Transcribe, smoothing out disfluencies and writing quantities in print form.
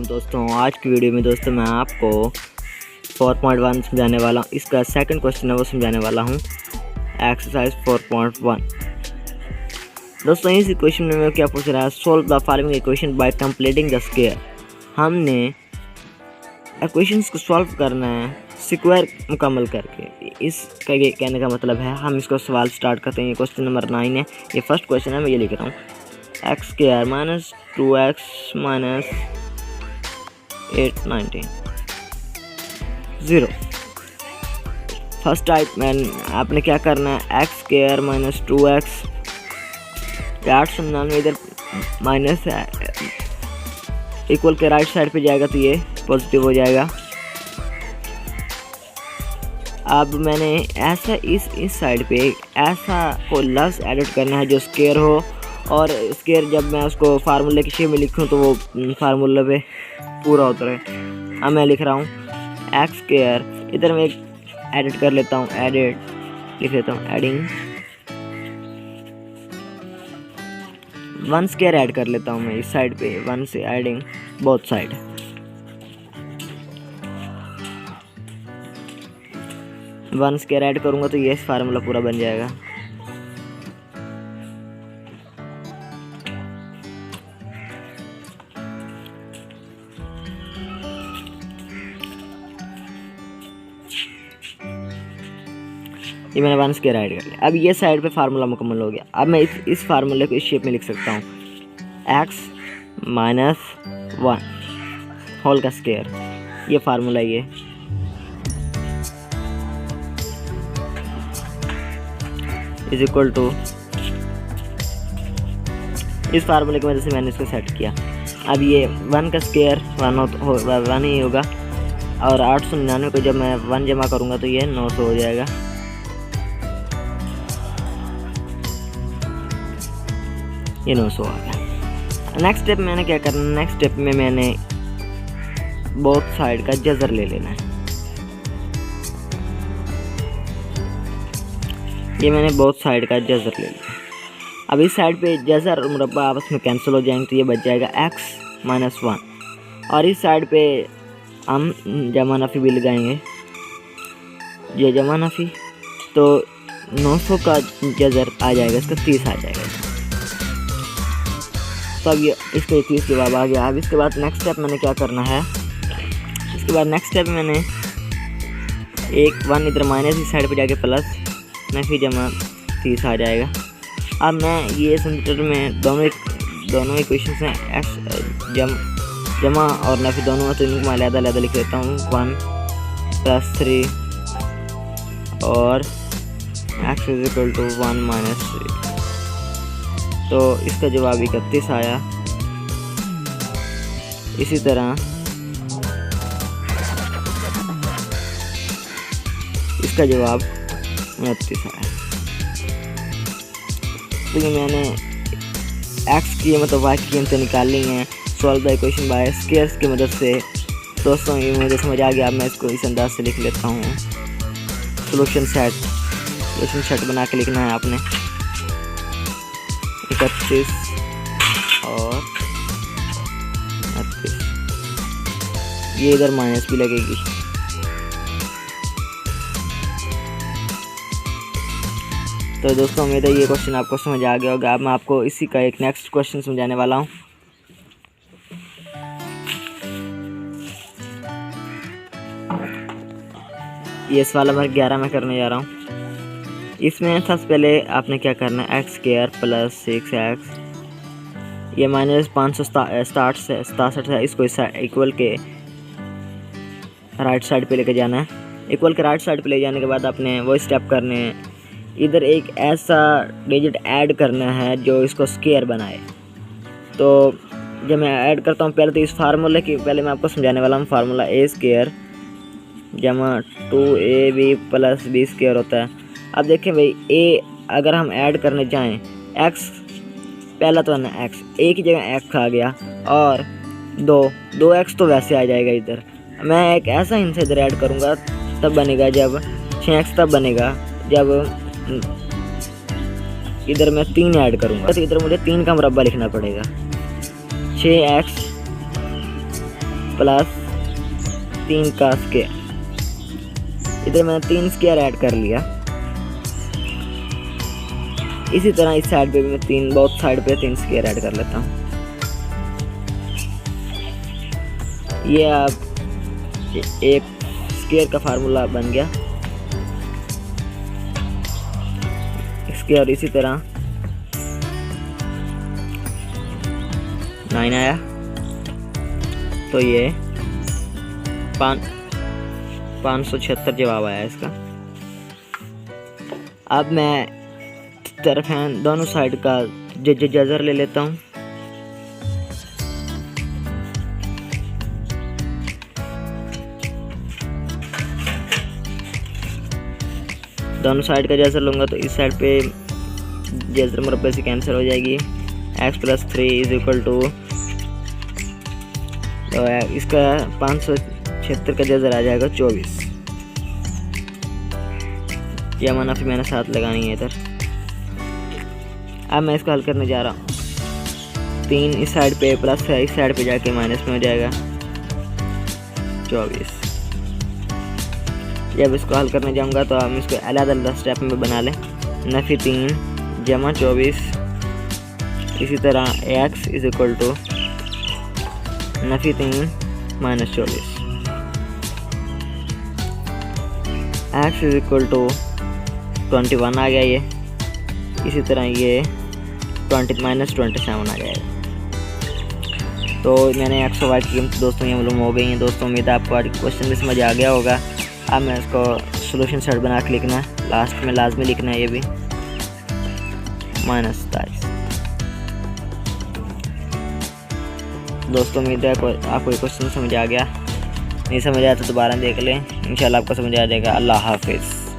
Welcome दोस्तों। आज की वीडियो में दोस्तों मैं आपको 4.1 समझाने वाला हूँ। इसका सेकंड क्वेश्चन है वो समझाने वाला हूँ, एक्सरसाइज 4.1। दोस्तों इस इक्वेशन में मैं क्या पूछ रहा है, solve the following equation by completing the square. हमने इक्वेशंस को सॉल्व करना है स्क्वायर मुकम्मल करके। इसका ये कहने का मतलब है हम इसको सवाल स्टार्ट करते हैं। ये क्वेश्चन नंबर 9 है, ये फर्स्ट क्वेश्चन है, मैं ये लिख रहा हूँ। X square minus 2x minus 890 0। First type में आपने क्या करना है, एक्स स्क्वायर माइनस 2x 899 इधर माइनस इक्वल के राइट साइड पे जाएगा तो ये पॉजिटिव हो जाएगा। अब मैंने ऐसा इस साइड पे ऐसा को लफ्ज़ एडिट करना है जो स्क्वायर हो, और स्क्वायर जब मैं उसको फार्मूले की शेप में लिखूँ तो वो फार्मूले पे पूरा होता रहे। अब मैं लिख रहा हूँ एक्स स्क्वायर, इधर मैं एडिट कर लेता हूँ, एडिट लिख लेता हूँ, एडिंग 1 स्क्वायर ऐड कर लेता हूँ मैं इस साइड पे 1 से, adding both side. One square add करूँगा तो ये फार्मूला पूरा बन जाएगा। ये मैंने 1 स्क्वायर ऐड कर लिया। अब ये साइड पे फार्मूला मुकम्मल हो गया। अब मैं इस फार्मूले को इस शेप में लिख सकता हूँ, x माइनस 1 होल का स्क्वायर। ये फार्मूला ये इज इक्वल टू, इस फार्मूले की वजह से मैंने इसको सेट किया। अब ये 1 का स्क्वायर 1 ही होगा, और 899 को जब मैं 1 जमा करूँगा तो ये 900 हो जाएगा। ये 900 आ गया। नेक्स्ट स्टेप मैंने क्या करना है, नेक्स्ट स्टेप में मैंने बोथ साइड का जज़र ले लेना है। ये मैंने बोथ साइड का जज़र ले लिया। अब इस साइड पे जज़र और मुरब्बा आपस में कैंसिल हो जाएंगे तो ये बच जाएगा x माइनस 1, और इस साइड पे हम जमा नफ़ी भी लगाएंगे, ये जमा नफ़ी, तो 900 का जज़र आ जाएगा, इसका 30 आ जाएगा। तो अब ये इसका 30 जवाब आ गया। अब इसके बाद नेक्स्ट स्टेप मैंने क्या करना है, इसके बाद नेक्स्ट स्टेप मैंने एक 1 इधर माइनस इस साइड पे जाके प्लस नफ़ी जमा 30 आ जाएगा। अब मैं ये सेंटर में दोनों इक्वेशन में एक्स जमा और नफ़ी दोनों में, तो इनको मैं अलग लिख लेता हूँ, 1 + 3 और x is equal to 1 minus 3। तो इसका जवाब 31 आया। इसी तरह इसका जवाब 29 आया। तो ये मैंने x की मतलब y की कीमतें निकालनी है solve the equation by squares की मदद से। दोस्तों ये मुझे समझ आ गया। अब मैं इसको इस अंदाज से लिख लेता हूँ, सोल्यूशन सेट बना के लिखना है आपने। 31 और 38, ये इधर माइनस भी लगेगी। तो दोस्तों उम्मीद है ये क्वेश्चन आपको समझ आ गया होगा। अब मैं आपको इसी का एक नेक्स्ट क्वेश्चन समझाने वाला हूँ। ये सवाल नंबर 11 में करने जा रहा हूँ। इसमें सबसे पहले आपने क्या करना है, एक्स स्क्वायर प्लस 6x, ये माइनस 567 है, इसको इस इक्वल के राइट साइड पे लेके जाना है। इक्वल के राइट साइड पे ले जाने के बाद आपने वो स्टेप करने हैं, इधर एक ऐसा डिजिट ऐड करना है जो इसको स्क्वायर बनाए। तो जब मैं ऐड करता हूँ पहले तो इस फार्मूले की पहले मैं आपको समझाने वाला हूँ। फार्मूला a स्क्वायर जमा 2ab प्लस b स्क्वायर होता है। अब देखें भाई, a अगर हम ऐड करने जाएं, x पहला तो है ना x, a की जगह x आ गया, और 2x तो वैसे आ जाएगा इधर। मैं एक ऐसा हिस्सा इधर ऐड करूँगा तब बनेगा जब 6x, तब बनेगा जब इधर मैं 3 ऐड करूँगा, तो इधर मुझे 3 का मुरब्बा लिखना पड़ेगा। 6x प्लस 3 का स्क्वायर। इधर मैंने 3 स्क्वायर ऐड कर लिया। इसी तरह इस साइड पे भी मैं बोथ साइड पे 3 स्क्वायर ऐड कर लेता हूँ। ये अब एक स्क्वायर का फार्मूला बन गया। स्क्वायर इसी तरह 9 आया, तो ये 576 जवाब आया इसका। अब मैं तरफें दोनों साइड का जज़र ले लेता हूँ। दोनों साइड का जज़र लूँगा तो इस साइड पे जज़र मुरब्बे से कैंसिल हो जाएगी। x + 3 इज इक्वल टू, तो इसका 576 का जज़र आ जाएगा 24। यह मुनाफी मैंने 7 लगानी है इधर। अब मैं इसको हल करने जा रहा हूँ। 3 इस साइड पे प्लस है, इस साइड पे जाके माइनस में हो जाएगा 24। जब इसको हल करने जाऊँगा तो हम इसको अलग-अलग स्टेप में बना लें। नफी 3 जमा 24, इसी तरह x इज इक्वल टू नफी 3 minus 24। x is equal to 21 आ गया ये। इसी तरह ये 20 माइनस 27 आ जाएगा। तो मैंने x और y की कीमत दोस्तों ये मालूम हो गई हैं। दोस्तों उम्मीद है आपको आज क्वेश्चन भी समझ आ गया होगा। अब मैं इसको सोल्यूशन सेट बना के लिखना है, लास्ट में लाजमी लिखना है ये भी -27। दोस्तों उम्मीद है आपको ये क्वेश्चन समझ आ गया। नहीं समझ आया तो दोबारा देख लें, इंशाल्लाह आपको समझ आ जाएगा। अल्लाह हाफिज़।